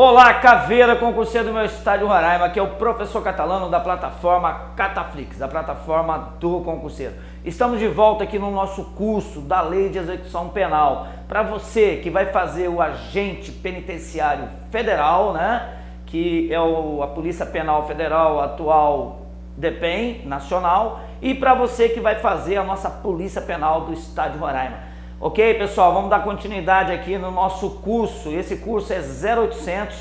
Olá, caveira concurseiro do meu estado de Roraima, aqui é o professor Catalano da plataforma Cataflix, a plataforma do concurseiro. Estamos de volta aqui no nosso curso da Lei de Execução Penal. Para você que vai fazer o agente penitenciário federal, né, que é a Polícia Penal Federal, atual DPEM nacional, e para você que vai fazer a nossa Polícia Penal do estado de Roraima. Ok, pessoal, vamos dar continuidade aqui no nosso curso. Esse curso é 0800,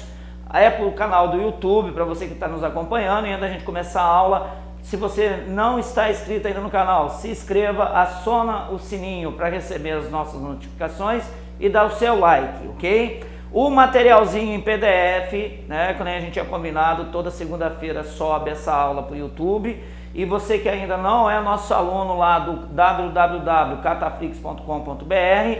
é para o canal do YouTube, para você que está nos acompanhando. E antes da gente começar a aula, se você não está inscrito ainda no canal, se inscreva, aciona o sininho para receber as nossas notificações e dá o seu like, ok? O materialzinho em PDF, né, quando a gente tinha combinado, toda segunda-feira sobe essa aula para o YouTube. E você que ainda não é nosso aluno lá do www.cataflix.com.br,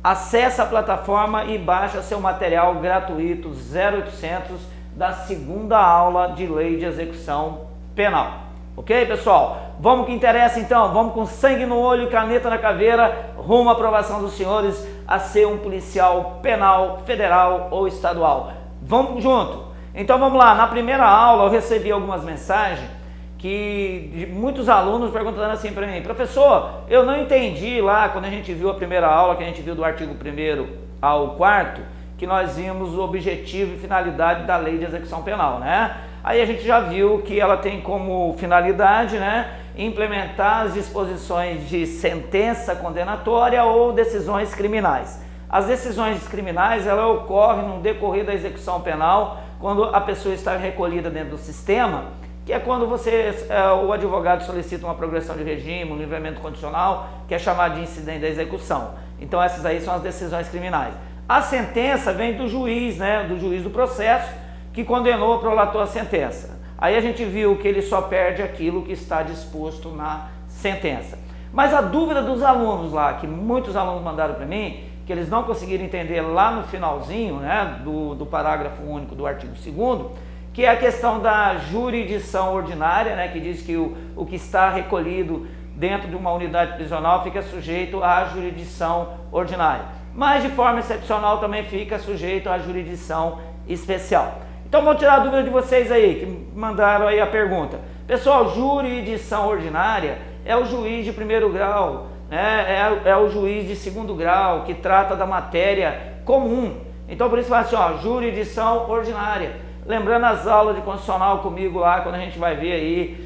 acessa a plataforma e baixa seu material gratuito 0800 da segunda aula de Lei de Execução Penal. Ok, pessoal? Vamos que interessa então, vamos com sangue no olho e caneta na caveira, rumo à aprovação dos senhores a ser um policial penal federal ou estadual. Vamos junto? Então vamos lá, na primeira aula eu recebi algumas mensagens de muitos alunos perguntando assim para mim: professor, eu não entendi lá quando a gente viu a primeira aula, que a gente viu do artigo 1º ao 4º, que nós vimos o objetivo e finalidade da Lei de Execução Penal, né? Aí a gente já viu que ela tem como finalidade, né, implementar as disposições de sentença condenatória ou decisões criminais. As decisões criminais, ela ocorrem no decorrer da execução penal, quando a pessoa está recolhida dentro do sistema, que é quando o advogado solicita uma progressão de regime, um livramento condicional, que é chamado de incidente da execução. Então essas aí são as decisões criminais. A sentença vem do juiz, né, do juiz do processo, que condenou ou prolatou a sentença. Aí a gente viu que ele só perde aquilo que está disposto na sentença. Mas a dúvida dos alunos lá, que muitos alunos mandaram para mim, que eles não conseguiram entender lá no finalzinho, né, do parágrafo único do artigo 2º, que é a questão da jurisdição ordinária, né, que diz que o que está recolhido dentro de uma unidade prisional fica sujeito à jurisdição ordinária, mas de forma excepcional também fica sujeito à jurisdição especial. Então vou tirar a dúvida de vocês aí, que mandaram aí a pergunta. Pessoal, jurisdição ordinária é o juiz de primeiro grau, né, é o juiz de segundo grau, que trata da matéria comum. Então por isso fala assim, ó, jurisdição ordinária. Lembrando as aulas de constitucional comigo lá, quando a gente vai ver aí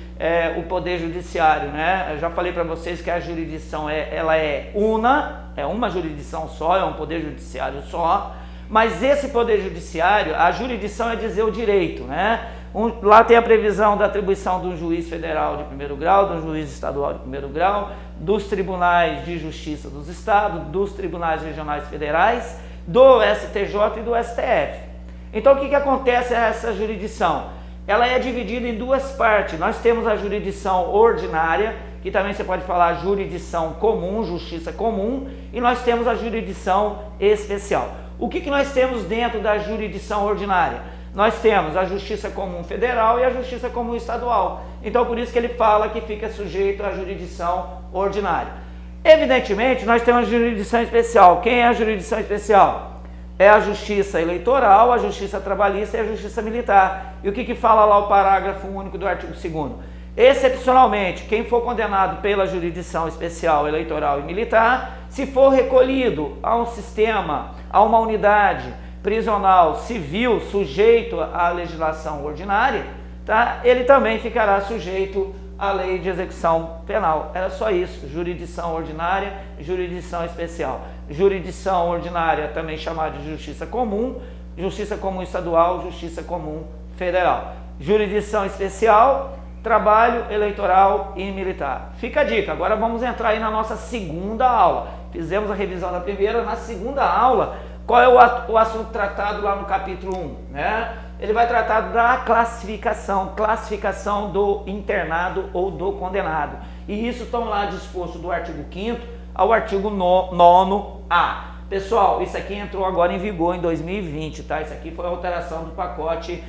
o Poder Judiciário, né? Eu já falei para vocês que a jurisdição ela é uma jurisdição só, é um Poder Judiciário só, mas esse Poder Judiciário, a jurisdição é dizer o direito, né? Lá tem a previsão da atribuição do juiz federal de primeiro grau, do juiz estadual de primeiro grau, dos tribunais de justiça dos estados, dos tribunais regionais federais, do STJ e do STF. Então o que acontece a essa jurisdição? Ela é dividida em duas partes. Nós temos a jurisdição ordinária, que também você pode falar jurisdição comum, justiça comum, e nós temos a jurisdição especial. O que nós temos dentro da jurisdição ordinária? Nós temos a justiça comum federal e a justiça comum estadual. Então por isso que ele fala que fica sujeito à jurisdição ordinária. Evidentemente, nós temos a jurisdição especial. Quem é a jurisdição especial? É a justiça eleitoral, a justiça trabalhista e a justiça militar. E o que fala lá o parágrafo único do artigo 2º? Excepcionalmente, quem for condenado pela jurisdição especial, eleitoral e militar, se for recolhido a um sistema, a uma unidade prisional civil sujeito à legislação ordinária, tá? Ele também ficará sujeito à Lei de Execução Penal. Era só isso, jurisdição ordinária, jurisdição especial. Jurisdição ordinária, também chamada de justiça comum estadual, justiça comum federal. Jurisdição especial, trabalho, eleitoral e militar. Fica a dica, agora vamos entrar aí na nossa segunda aula. Fizemos a revisão da primeira, na segunda aula, qual é o assunto tratado lá no capítulo 1, né? Ele vai tratar da classificação do internado ou do condenado. E isso estão lá disposto do artigo 5º ao artigo 9º-A. Pessoal, isso aqui entrou agora em vigor em 2020, tá? Isso aqui foi a alteração do pacote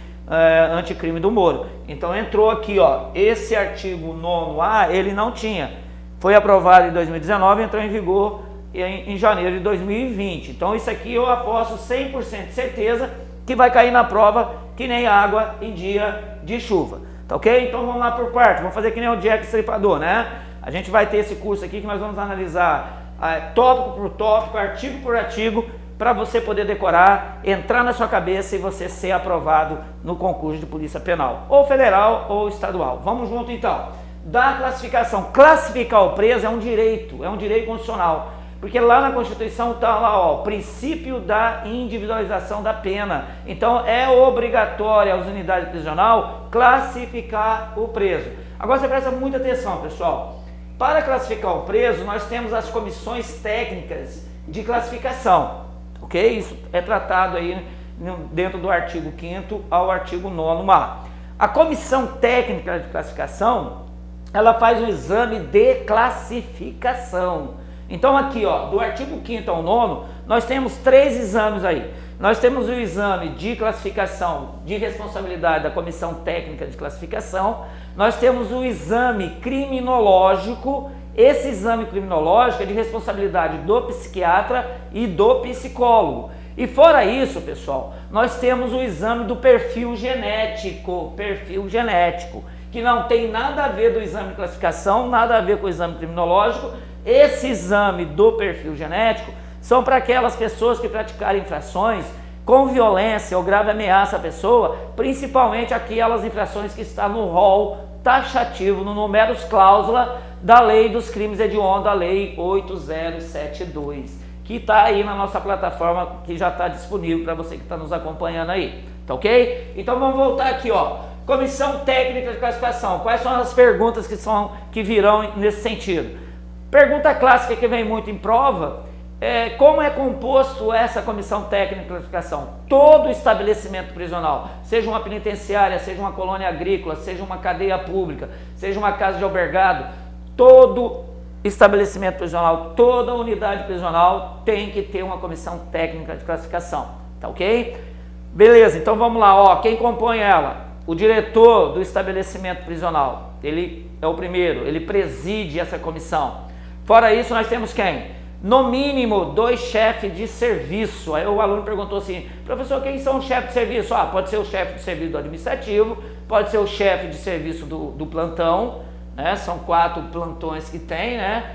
anticrime do Moro. Então entrou aqui, ó, esse artigo 9º-A, ele não tinha. Foi aprovado em 2019 e entrou em vigor em janeiro de 2020. Então isso aqui eu aposto 100% de certeza que vai cair na prova que nem água em dia de chuva, tá ok? Então vamos lá por parte, vamos fazer que nem o Jack Stripador, né? A gente vai ter esse curso aqui que nós vamos analisar tópico por tópico, artigo por artigo, para você poder decorar, entrar na sua cabeça e você ser aprovado no concurso de polícia penal, ou federal ou estadual. Vamos junto então. Da classificação. Classificar o preso é um direito constitucional, porque lá na Constituição está lá, ó, o princípio da individualização da pena. Então é obrigatório às unidades prisionais classificar o preso. Agora você presta muita atenção, pessoal. Para classificar o preso, nós temos as comissões técnicas de classificação, ok? Isso é tratado aí dentro do artigo 5º ao artigo 9º. A comissão técnica de classificação, ela faz um exame de classificação. Então aqui, ó, do artigo 5º ao 9º, nós temos 3 exames aí. Nós temos o exame de classificação de responsabilidade da comissão técnica de classificação, nós temos o exame criminológico. Esse exame criminológico é de responsabilidade do psiquiatra e do psicólogo. E fora isso, pessoal, nós temos o exame do perfil genético, que não tem nada a ver do exame de classificação, nada a ver com o exame criminológico. Esse exame do perfil genético são para aquelas pessoas que praticarem infrações com violência ou grave ameaça à pessoa, principalmente aquelas infrações que estão no rol taxativo, no numerus clausula da Lei dos Crimes Hediondos, a Lei 8072, que está aí na nossa plataforma, que já está disponível para você que está nos acompanhando aí, tá ok? Então vamos voltar aqui, ó, comissão técnica de classificação. Quais são as perguntas que virão nesse sentido? Pergunta clássica que vem muito em prova: como é composto essa comissão técnica de classificação? Todo estabelecimento prisional, seja uma penitenciária, seja uma colônia agrícola, seja uma cadeia pública, seja uma casa de albergado, todo estabelecimento prisional, toda unidade prisional tem que ter uma comissão técnica de classificação, tá ok? Beleza, então vamos lá, ó, quem compõe ela? O diretor do estabelecimento prisional, ele é o primeiro, ele preside essa comissão. Fora isso, nós temos quem? No mínimo 2 chefes de serviço. Aí o aluno perguntou assim: professor, quem são os chefes de serviço? Pode ser o chefe de serviço do administrativo, pode ser o chefe de serviço do plantão, né? São 4 plantões que tem, né?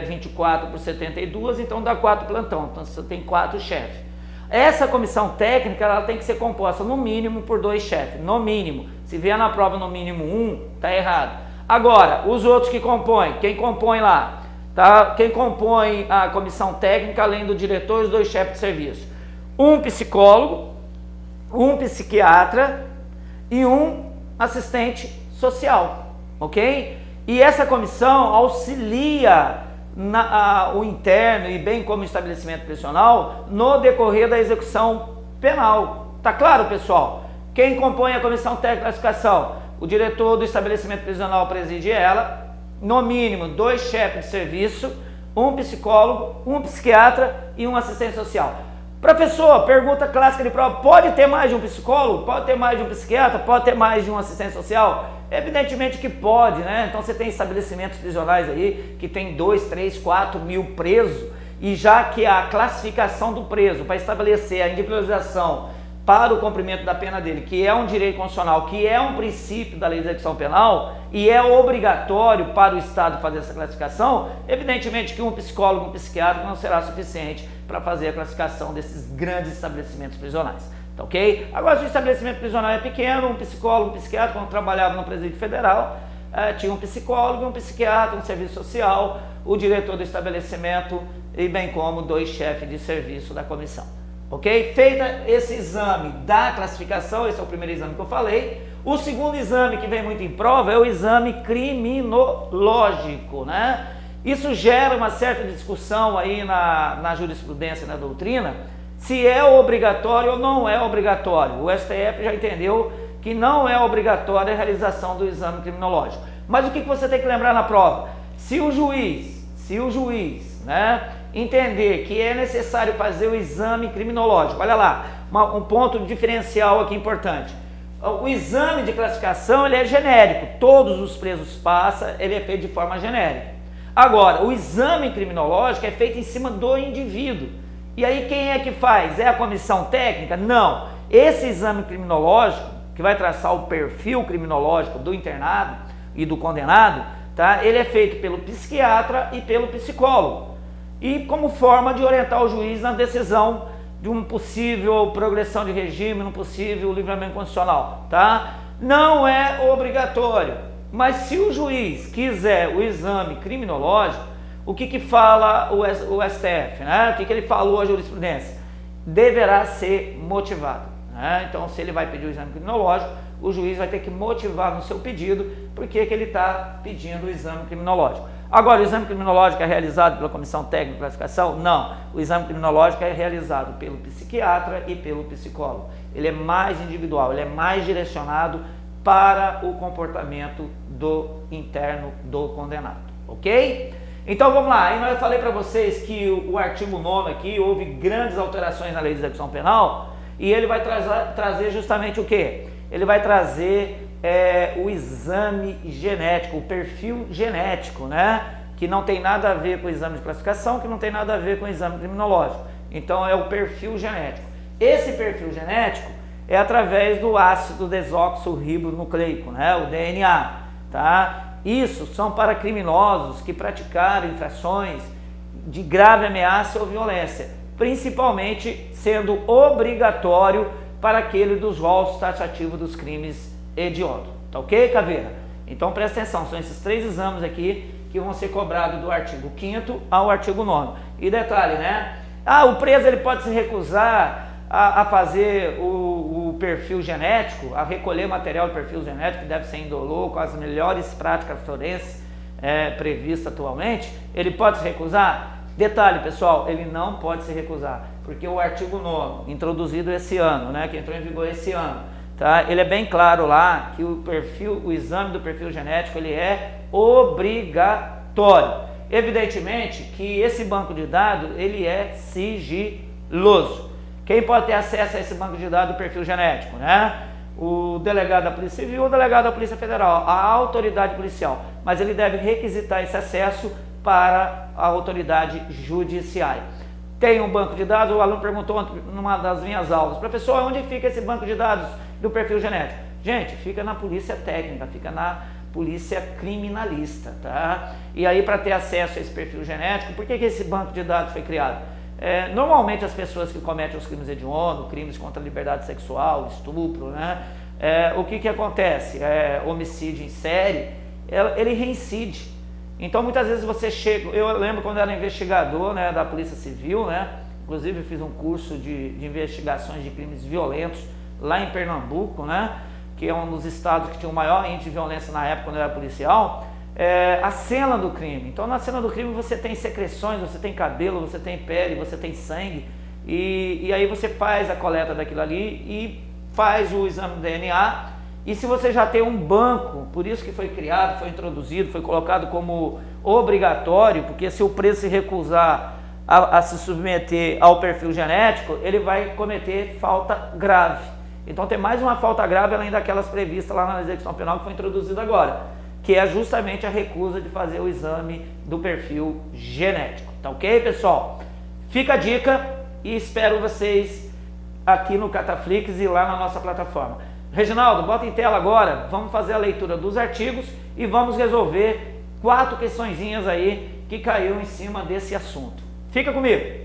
24 por 72, então dá 4 plantões, então você tem 4 chefes. Essa comissão técnica, ela tem que ser composta no mínimo por 2 chefes, no mínimo. Se vier na prova no mínimo 1, tá errado. Agora, os outros que compõem, quem compõe lá? Tá? Quem compõe a comissão técnica, além do diretor e os 2 chefes de serviço? Um psicólogo, um psiquiatra e um assistente social, ok? E essa comissão auxilia o interno e bem como o estabelecimento prisional no decorrer da execução penal. Tá claro, pessoal? Quem compõe a comissão técnica de classificação? O diretor do estabelecimento prisional preside ela. No mínimo 2 chefes de serviço, um psicólogo, um psiquiatra e um assistente social. Professor, pergunta clássica de prova: pode ter mais de um psicólogo? Pode ter mais de um psiquiatra? Pode ter mais de um assistente social? Evidentemente que pode, né? Então você tem estabelecimentos prisionais aí que tem 2, 3, 4 mil presos, e já que a classificação do preso para estabelecer a individualização para o cumprimento da pena dele, que é um direito constitucional, que é um princípio da lei de execução penal e é obrigatório para o Estado fazer essa classificação, evidentemente que um psicólogo, um psiquiatra não será suficiente para fazer a classificação desses grandes estabelecimentos prisionais, tá ok? Agora, se o estabelecimento prisional é pequeno, um psicólogo, um psiquiatra, quando trabalhava no presídio federal, tinha um psicólogo, um psiquiatra, um serviço social, o diretor do estabelecimento e bem como 2 chefes de serviço da comissão. Ok? Feita esse exame da classificação, esse é o primeiro exame que eu falei. O segundo exame que vem muito em prova é o exame criminológico, né? Isso gera uma certa discussão aí na jurisprudência e na doutrina, se é obrigatório ou não é obrigatório. O STF já entendeu que não é obrigatória a realização do exame criminológico. Mas o que você tem que lembrar na prova? Se o juiz, né, entender que é necessário fazer o exame criminológico, olha lá, um ponto diferencial aqui importante. O exame de classificação, ele é genérico, todos os presos passam, ele é feito de forma genérica. Agora, o exame criminológico é feito em cima do indivíduo. E aí quem é que faz? É a comissão técnica? Não. Esse exame criminológico, que vai traçar o perfil criminológico do internado e do condenado, tá? Ele é feito pelo psiquiatra e pelo psicólogo. E como forma de orientar o juiz na decisão de uma possível progressão de regime, num possível livramento constitucional, tá? Não é obrigatório, mas se o juiz quiser o exame criminológico, o que fala o STF, né? O que ele falou a jurisprudência? Deverá ser motivado, né? Então, se ele vai pedir o exame criminológico, o juiz vai ter que motivar no seu pedido por que ele está pedindo o exame criminológico. Agora, o exame criminológico é realizado pela Comissão Técnica de Classificação? Não. O exame criminológico é realizado pelo psiquiatra e pelo psicólogo. Ele é mais individual, ele é mais direcionado para o comportamento do interno do condenado, ok? Então vamos lá, aí eu falei para vocês que o artigo 9º aqui houve grandes alterações na lei de execução penal e ele vai trazer justamente o quê? Ele vai trazer o exame genético, o perfil genético, né? Que não tem nada a ver com o exame de classificação, que não tem nada a ver com o exame criminológico. Então é o perfil genético. Esse perfil genético é através do ácido desoxirribonucleico, né? O DNA, tá? Isso são para criminosos que praticaram infrações de grave ameaça ou violência, principalmente sendo obrigatório para aquele dos rolos taxativos dos crimes hediondos. Tá ok, Caveira? Então presta atenção, são esses 3 exames aqui que vão ser cobrados do artigo 5º ao artigo 9º. E detalhe, né? O preso ele pode se recusar a fazer o perfil genético, a recolher material de perfil genético, que deve ser indolor, com as melhores práticas forenses previstas atualmente. Ele pode se recusar? Detalhe, pessoal, ele não pode se recusar, porque o artigo 9º, introduzido esse ano, né, que entrou em vigor esse ano, tá? Ele é bem claro lá que o exame do perfil genético ele é obrigatório. Evidentemente que esse banco de dados ele é sigiloso. Quem pode ter acesso a esse banco de dados do perfil genético, né? O delegado da Polícia Civil ou o delegado da Polícia Federal, a autoridade policial, mas ele deve requisitar esse acesso para a autoridade judiciária. Tem um banco de dados, o aluno perguntou numa das minhas aulas, professor, onde fica esse banco de dados do perfil genético? Gente, fica na polícia técnica, fica na polícia criminalista, tá? E aí, para ter acesso a esse perfil genético, por que esse banco de dados foi criado? Normalmente as pessoas que cometem os crimes hediondos, crimes contra a liberdade sexual, estupro, né? O que acontece? Homicídio em série, ele reincide. Então muitas vezes você chega, eu lembro quando eu era investigador, né, da Polícia Civil, né? Inclusive fiz um curso de investigações de crimes violentos lá em Pernambuco, né? Que é um dos estados que tinha o maior índice de violência na época quando eu era policial. A cena do crime. Então na cena do crime você tem secreções, você tem cabelo, você tem pele, você tem sangue e aí você faz a coleta daquilo ali e faz o exame do DNA. E se você já tem um banco, por isso que foi criado, foi introduzido, foi colocado como obrigatório, porque se o preso se recusar a se submeter ao perfil genético, ele vai cometer falta grave. Então tem mais uma falta grave além daquelas previstas lá na execução penal que foi introduzida agora, que é justamente a recusa de fazer o exame do perfil genético. Tá ok, pessoal? Fica a dica e espero vocês aqui no Cataflix e lá na nossa plataforma. Reginaldo, bota em tela agora, vamos fazer a leitura dos artigos e vamos resolver 4 questõezinhas aí que caiu em cima desse assunto. Fica comigo.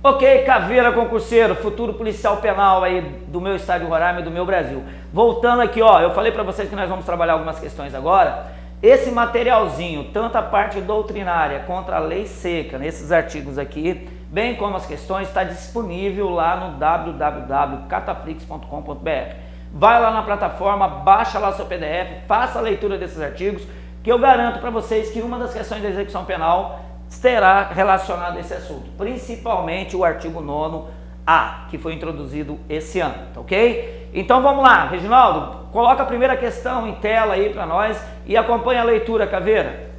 Ok, Caveira concurseiro, futuro policial penal aí do meu estado de Roraima e do meu Brasil. Voltando aqui, ó, eu falei para vocês que nós vamos trabalhar algumas questões agora. Esse materialzinho, tanto a parte doutrinária contra a lei seca, nesses artigos aqui, bem como as questões, está disponível lá no www.cataflix.com.br. Vai lá na plataforma, baixa lá seu PDF, faça a leitura desses artigos, que eu garanto para vocês que uma das questões da execução penal será relacionada a esse assunto, principalmente o artigo 9º-A, que foi introduzido esse ano, tá ok? Então vamos lá, Reginaldo, coloca a primeira questão em tela aí para nós e acompanha a leitura, Caveira.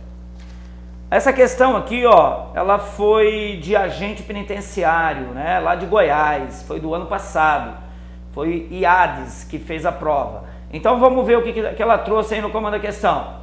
Essa questão aqui, ó, ela foi de agente penitenciário, né, lá de Goiás, foi do ano passado. Foi IADES que fez a prova. Então vamos ver o que ela trouxe aí no comando da questão.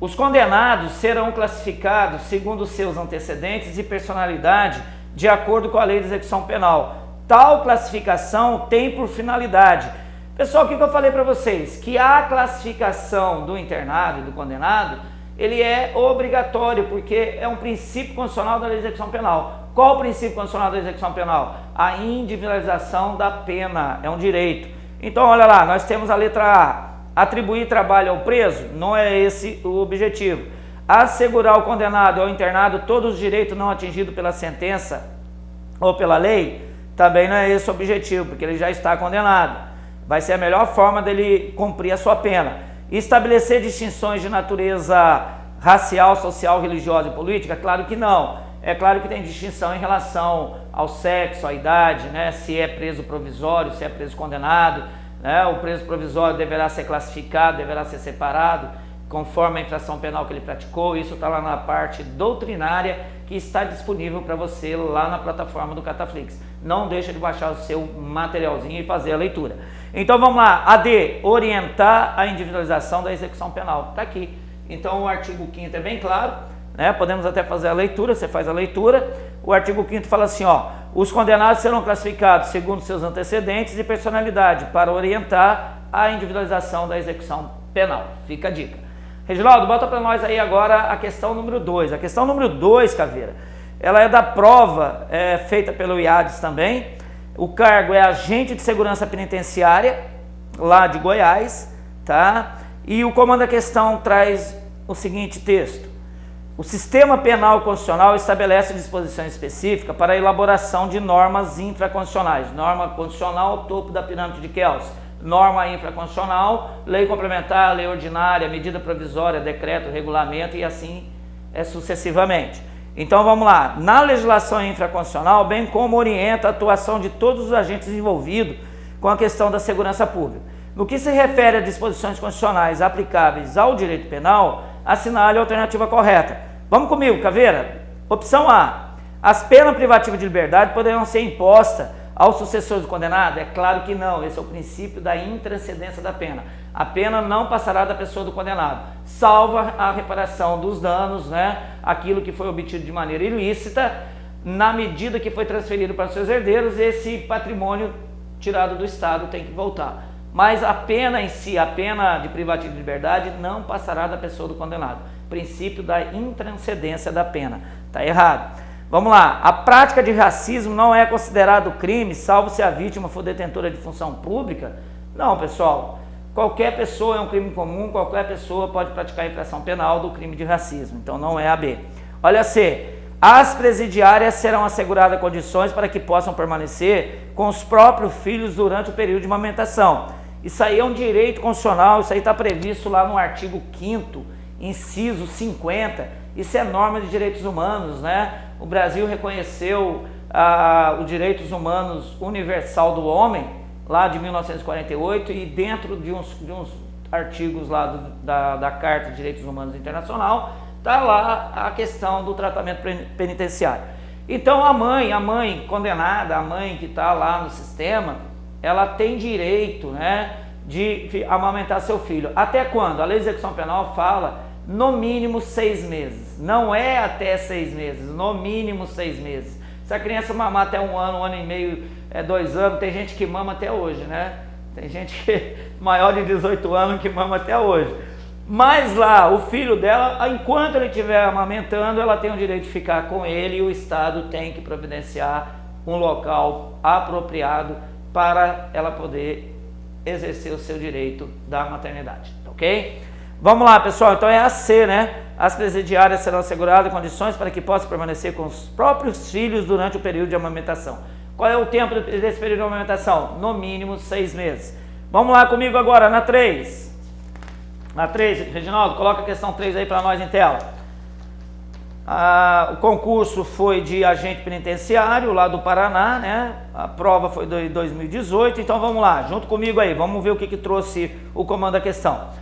Os condenados serão classificados segundo seus antecedentes e personalidade de acordo com a lei de execução penal. Tal classificação tem por finalidade. Pessoal, o que eu falei para vocês? Que a classificação do internado e do condenado, ele é obrigatório, porque é um princípio constitucional da lei de execução penal. Qual o princípio constitucional da execução penal? A individualização da pena, é um direito. Então, olha lá, nós temos a letra A. Atribuir trabalho ao preso, não é esse o objetivo. Assegurar ao condenado ou ao internado todos os direitos não atingidos pela sentença ou pela lei, também não é esse o objetivo, porque ele já está condenado. Vai ser a melhor forma dele cumprir a sua pena. Estabelecer distinções de natureza racial, social, religiosa e política? Claro que não. É claro que tem distinção em relação ao sexo, à idade, né? Se é preso provisório, se é preso condenado, né? O preso provisório deverá ser classificado, deverá ser separado, conforme a infração penal que ele praticou. Isso está lá na parte doutrinária, que está disponível para você lá na plataforma do Cataflix. Não deixa de baixar o seu materialzinho e fazer a leitura. Então vamos lá, AD, orientar a individualização da execução penal. Está aqui. Então o artigo 5º é bem claro, né? Podemos até fazer a leitura, você faz a leitura. O artigo 5º fala assim, ó, os condenados serão classificados segundo seus antecedentes e personalidade para orientar a individualização da execução penal. Fica a dica. Reginaldo, bota para nós aí agora a questão número 2. A questão número 2, Caveira, ela é da prova feita pelo IADES também. O cargo é agente de segurança penitenciária, lá de Goiás, tá? E o comando da questão traz o seguinte texto. O sistema penal constitucional estabelece disposição específica para a elaboração de normas infraconstitucionais. Norma constitucional, topo da pirâmide de Kelsen. Norma infraconstitucional, lei complementar, lei ordinária, medida provisória, decreto, regulamento e assim sucessivamente. Então vamos lá, na legislação infraconstitucional, bem como orienta a atuação de todos os agentes envolvidos com a questão da segurança pública. No que se refere a disposições constitucionais aplicáveis ao direito penal, assinale a alternativa correta. Vamos comigo, Caveira? Opção A, as penas privativas de liberdade poderão ser impostas ao sucessor do condenado? É claro que não, esse é o princípio da intranscendência da pena. A pena não passará da pessoa do condenado, salva a reparação dos danos, né? Aquilo que foi obtido de maneira ilícita, na medida que foi transferido para os seus herdeiros, esse patrimônio tirado do Estado tem que voltar. Mas a pena em si, a pena de privativo de liberdade, não passará da pessoa do condenado. Princípio da intranscendência da pena. Está errado. Vamos lá, a prática de racismo não é considerado crime, salvo se a vítima for detentora de função pública? Não, pessoal. Qualquer pessoa é um crime comum, qualquer pessoa pode praticar a infração penal do crime de racismo. Então não é a B. Olha C. As presidiárias serão asseguradas condições para que possam permanecer com os próprios filhos durante o período de amamentação. Isso aí é um direito constitucional, isso aí está previsto lá no artigo 5º, inciso 50. Isso é norma de direitos humanos, né? O Brasil reconheceu os direitos humanos universal do homem, lá de 1948, e dentro de uns artigos lá da Carta de Direitos Humanos Internacional, está lá a questão do tratamento penitenciário. Então a mãe condenada, a mãe que está lá no sistema, ela tem direito, né, de amamentar seu filho. Até quando? A lei de execução penal fala no mínimo 6 meses. Não é até 6 meses, no mínimo 6 meses. Se a criança mamar até 1 ano e meio, 2 anos, tem gente que mama até hoje, né? Tem gente que maior de 18 anos que mama até hoje. Mas lá, o filho dela, enquanto ele estiver amamentando, ela tem o direito de ficar com ele e o Estado tem que providenciar um local apropriado para ela poder exercer o seu direito da maternidade, ok? Vamos lá, pessoal, então é a C, né? As presidiárias serão asseguradas condições para que possam permanecer com os próprios filhos durante o período de amamentação. Qual é o tempo desse período de amamentação? No mínimo 6 meses. Vamos lá comigo agora, na 3. Na 3, Reginaldo, coloca a questão 3 aí para nós em tela. O concurso foi de agente penitenciário lá do Paraná, né? A prova foi de 2018, então vamos lá, junto comigo aí, vamos ver o que trouxe o comando da questão.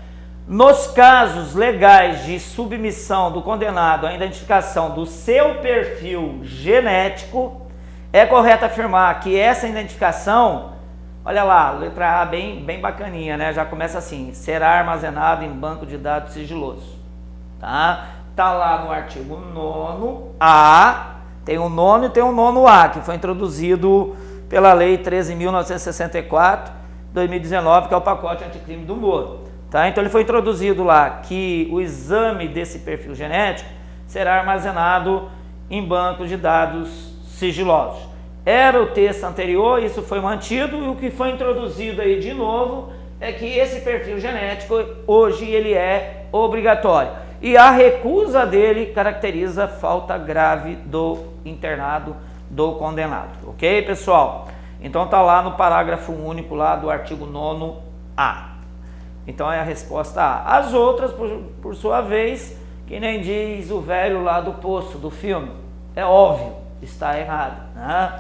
Nos casos legais de submissão do condenado à identificação do seu perfil genético, é correto afirmar que essa identificação, olha lá, letra A bem bacaninha, né? Já começa assim, será armazenado em banco de dados sigiloso, tá? Tá lá no artigo 9º A, tem o 9º e tem o 9º A, que foi introduzido pela Lei 13.964, 2019, que é o pacote anticrime do Moro. Tá? Então ele foi introduzido lá que o exame desse perfil genético será armazenado em bancos de dados sigilosos. Era o texto anterior, isso foi mantido, e o que foi introduzido aí de novo é que esse perfil genético hoje ele é obrigatório. E a recusa dele caracteriza falta grave do internado, do condenado. Ok, pessoal? Então tá lá no parágrafo único lá do artigo 9º-A. Então é a resposta A. As outras, por sua vez, que nem diz o velho lá do poço do filme, é óbvio, está errado, né?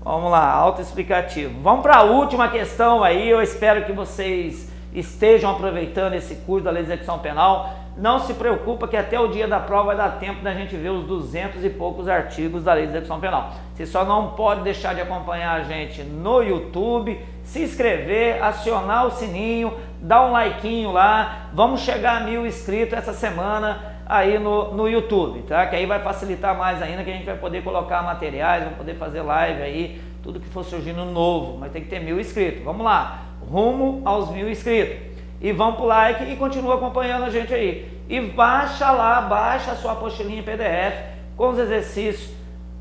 Vamos lá, autoexplicativo. Vamos para a última questão aí, eu espero que vocês estejam aproveitando esse curso da Lei de Execução Penal. Não se preocupa que até o dia da prova vai dar tempo da gente ver os 200 e poucos artigos da Lei de Execução Penal. Você só não pode deixar de acompanhar a gente no YouTube, se inscrever, acionar o sininho, dar um likeinho lá. Vamos chegar a 1000 inscritos essa semana aí no YouTube, tá? Que aí vai facilitar mais ainda, que a gente vai poder colocar materiais, vai poder fazer live aí, tudo que for surgindo novo, mas tem que ter 1000 inscritos. Vamos lá, rumo aos 1000 inscritos. E vão pro like e continua acompanhando a gente aí. E baixa lá, baixa a sua apostilinha em PDF com os exercícios,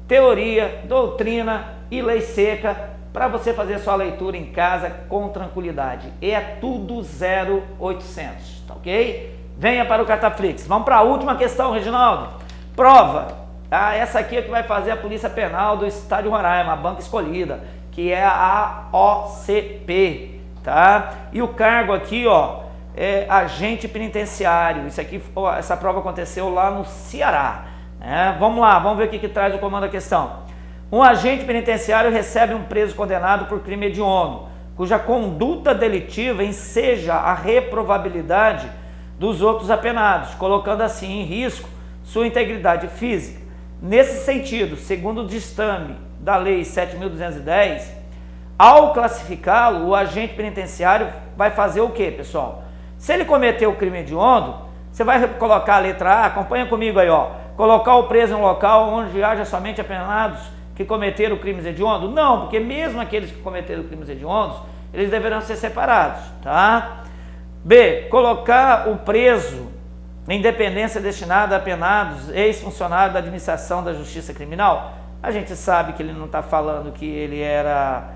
teoria, doutrina e lei seca, para você fazer a sua leitura em casa com tranquilidade. E é tudo 0800, tá ok? Venha para o Cataflix. Vamos para a última questão, Reginaldo. Prova. Ah, essa aqui é que vai fazer a Polícia Penal do Estado de Roraima, a banca escolhida, que é a AOCP, tá? E o cargo aqui, ó, é agente penitenciário. Isso aqui, ó, essa prova aconteceu lá no Ceará, né? Vamos lá, vamos ver o que traz o comando da questão. Um agente penitenciário recebe um preso condenado por crime hediondo, cuja conduta delitiva enseja a reprovabilidade dos outros apenados, colocando assim em risco sua integridade física. Nesse sentido, segundo o distame da Lei 7.210, ao classificá-lo, o agente penitenciário vai fazer o quê, pessoal? Se ele cometeu o crime hediondo, você vai colocar a letra A, acompanha comigo aí, ó, colocar o preso em um local onde haja somente apenados que cometeram crimes hediondos? Não, porque mesmo aqueles que cometeram crimes hediondos, eles deverão ser separados, tá? B, colocar o preso em dependência destinada a apenados, ex-funcionário da administração da justiça criminal. A gente sabe que ele não está falando que ele era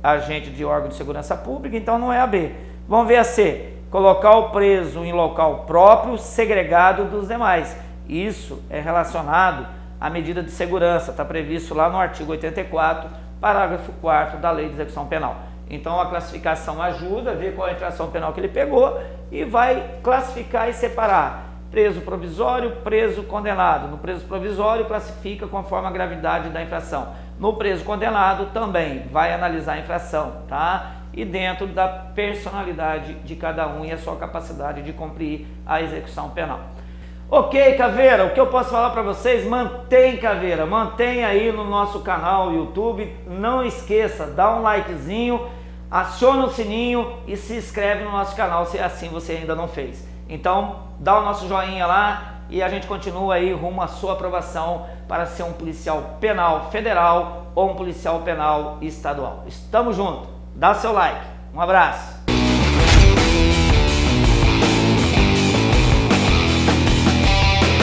agente de órgão de segurança pública, então não é a B. Vamos ver a C, colocar o preso em local próprio, segregado dos demais. Isso é relacionado à medida de segurança, está previsto lá no artigo 84, parágrafo 4º da Lei de Execução Penal. Então a classificação ajuda a ver qual é a infração penal que ele pegou e vai classificar e separar preso provisório, preso condenado. No preso provisório classifica conforme a gravidade da infração. No preso condenado também vai analisar a infração, tá? E dentro da personalidade de cada um e a sua capacidade de cumprir a execução penal. Ok, Caveira, o que eu posso falar para vocês? Mantém, Caveira, mantém aí no nosso canal YouTube, não esqueça, dá um likezinho, aciona o sininho e se inscreve no nosso canal se assim você ainda não fez. Então, dá o nosso joinha lá e a gente continua aí rumo à sua aprovação para ser um policial penal federal ou um policial penal estadual. Estamos juntos, dá seu like, um abraço.